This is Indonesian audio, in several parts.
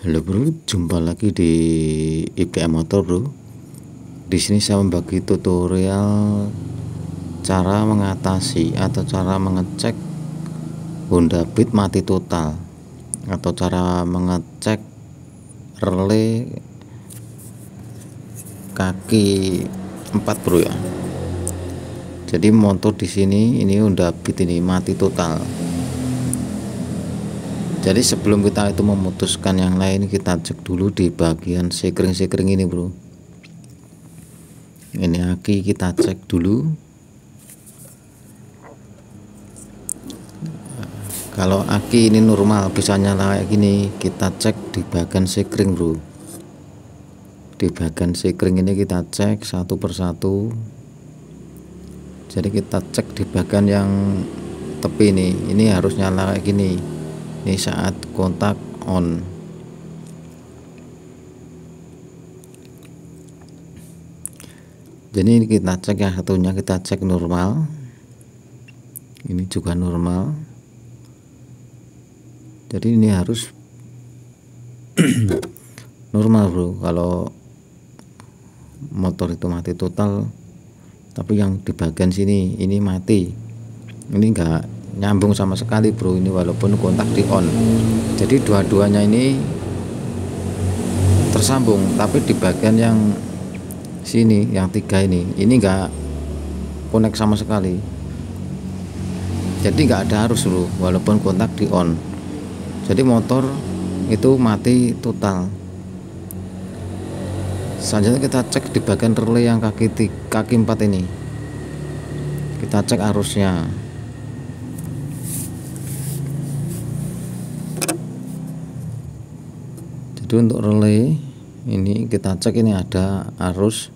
Halo bro, jumpa lagi di IKM Motor bro. Di sini saya membagi tutorial cara mengatasi atau cara mengecek Honda Beat mati total, atau cara mengecek relay kaki 4 bro ya. Jadi motor di sini ini Honda Beat ini mati total. Jadi sebelum kita itu memutuskan yang lain, kita cek dulu di bagian sekring ini bro. Ini aki kita cek dulu. Kalau aki ini normal bisa nyala kayak gini, kita cek di bagian sekring bro. Di bagian sekring ini kita cek satu persatu. Jadi kita cek di bagian yang tepi ini harus nyala kayak gini. Ini saat kontak on. Jadi ini kita cek yang satunya, kita cek normal. Ini juga normal. Jadi ini harus normal bro. Kalau motor itu mati total, tapi yang di bagian sini ini mati. Ini enggak nyambung sama sekali bro, ini walaupun kontak di on. Jadi dua-duanya ini tersambung, tapi di bagian yang sini yang 3 ini enggak connect sama sekali. Jadi enggak ada arus bro, walaupun kontak di on. Jadi motor itu mati total. Selanjutnya kita cek di bagian relay yang kaki 4 ini. Kita cek arusnya. Jadi untuk relay ini kita cek, ini ada arus.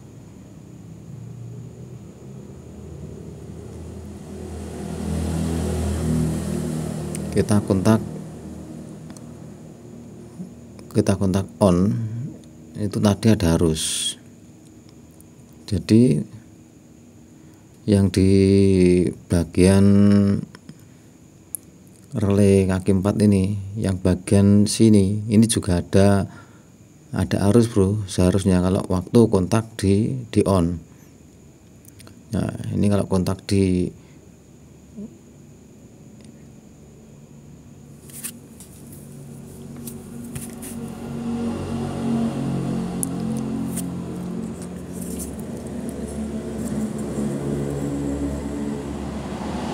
Kita kontak on, itu tadi ada arus. Jadi yang di bagian relay kaki 4 ini, yang bagian sini ini juga ada arus bro, seharusnya kalau waktu kontak di on. Nah ini kalau kontak di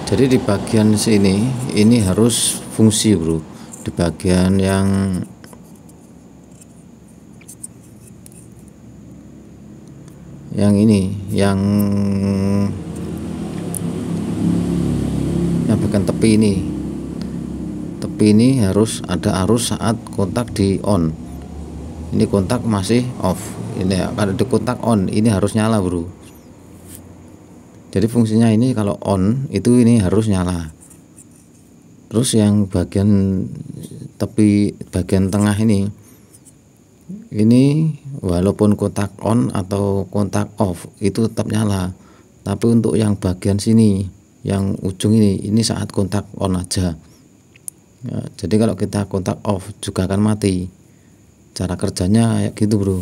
jadi di bagian sini ini harus fungsi bro. Di bagian yang ini yang bagian tepi ini harus ada arus saat kontak di on. Ini kontak masih off, ini kalau di kontak on ini harus nyala bro. Jadi fungsinya ini kalau on itu ini harus nyala. Terus yang bagian tepi bagian tengah ini walaupun kontak on atau kontak off itu tetap nyala. Tapi untuk yang bagian sini yang ujung ini saat kontak on aja ya. Jadi kalau kita kontak off juga akan mati. Cara kerjanya kayak gitu bro.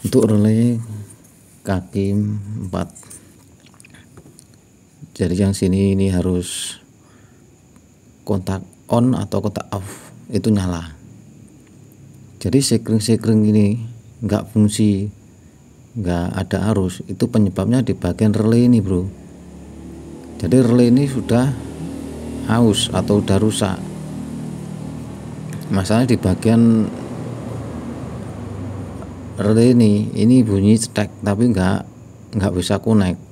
Untuk relay kaki 4, jadi yang sini ini harus kontak on atau kontak off itu nyala. Jadi sekring ini enggak fungsi, enggak ada arus, itu penyebabnya di bagian relay ini bro. Jadi relay ini sudah aus atau udah rusak. Masalahnya di bagian relay ini bunyi cetek tapi enggak bisa connect.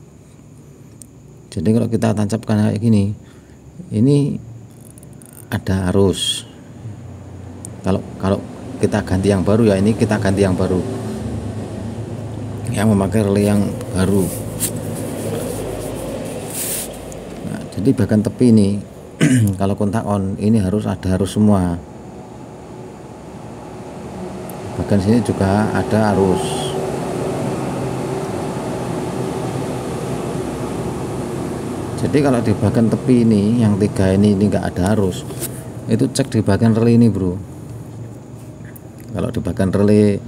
Jadi kalau kita tancapkan kayak gini, ini ada arus. Kalau kita ganti yang baru ya, ini kita ganti yang baru, yang memakai relay yang baru. Nah, jadi bagian tepi ini kalau kontak on ini harus ada arus semua. Bagian sini juga ada arus. Jadi kalau di bagian tepi ini yang 3 ini enggak ada arus, itu cek di bagian relay ini bro. Kalau di bagian relay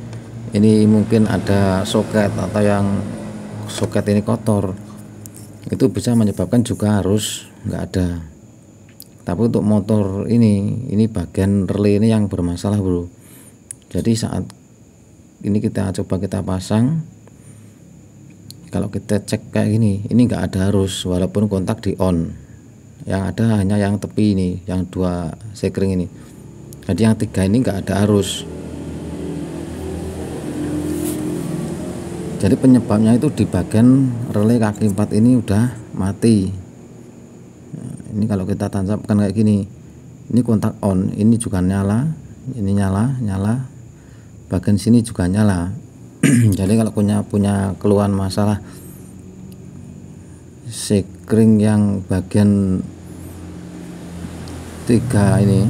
ini mungkin ada soket atau yang soket ini kotor, itu bisa menyebabkan juga arus nggak ada. Tapi untuk motor ini bagian relay ini yang bermasalah bro. Jadi saat ini kita coba kita pasang, kalau kita cek kayak gini, ini nggak ada arus walaupun kontak di on. Yang ada hanya yang tepi ini, yang 2 sekring ini. Jadi yang 3 ini nggak ada arus. Jadi penyebabnya itu di bagian relay kaki 4 ini udah mati. Nah, ini kalau kita tancapkan kayak gini, ini kontak on, ini juga nyala, ini nyala, bagian sini juga nyala. Jadi kalau punya keluhan masalah sekring yang bagian 3 ini,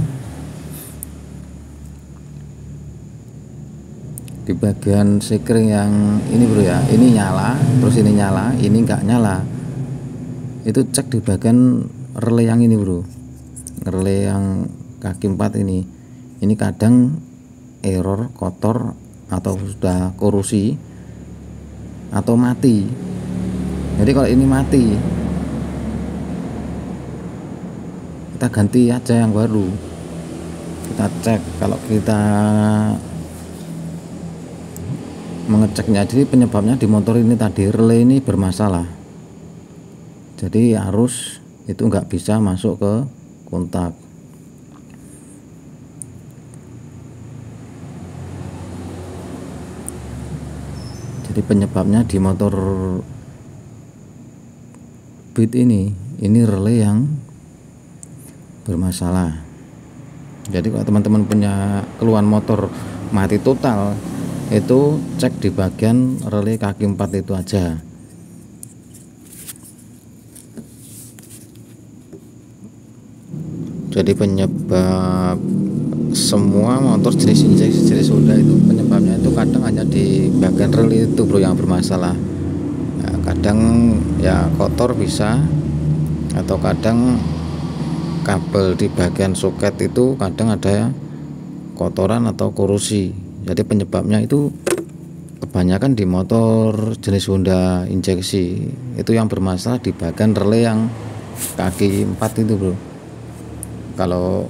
di bagian sekring yang ini bro ya, ini nyala, terus ini nyala, ini enggak nyala, itu cek di bagian relay yang ini bro, relay yang kaki 4 ini kadang error, kotor, atau sudah korosi atau mati. Jadi kalau ini mati, kita ganti aja yang baru. Kita cek, kalau kita mengeceknya, jadi penyebabnya di motor ini tadi relay ini bermasalah, jadi arus itu nggak bisa masuk ke kontak. Jadi penyebabnya di motor Beat ini relay yang bermasalah. Jadi kalau teman-teman punya keluhan motor mati total, itu cek di bagian relay kaki 4 itu aja. Jadi penyebab semua motor jenis injeksi, jenis Honda itu penyebabnya itu kadang hanya di bagian relay itu bro yang bermasalah. Ya, kadang ya kotor bisa, atau kadang kabel di bagian soket itu kadang ada kotoran atau korosi. Jadi penyebabnya itu kebanyakan di motor jenis Honda injeksi itu yang bermasalah di bagian relay yang kaki 4 itu bro. Kalau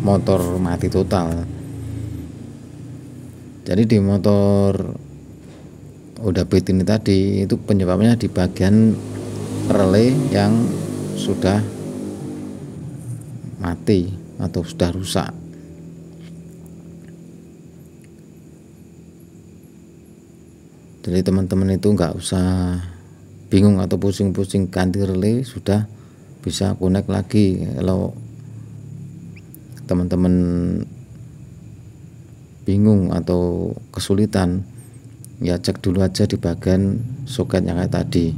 motor mati total, jadi di motor Honda Beat ini tadi itu penyebabnya di bagian relay yang sudah mati atau sudah rusak. Jadi teman-teman itu nggak usah bingung atau pusing-pusing ganti relay, sudah bisa connect lagi. Kalau teman-teman bingung atau kesulitan, ya cek dulu aja di bagian soket yang kayak tadi.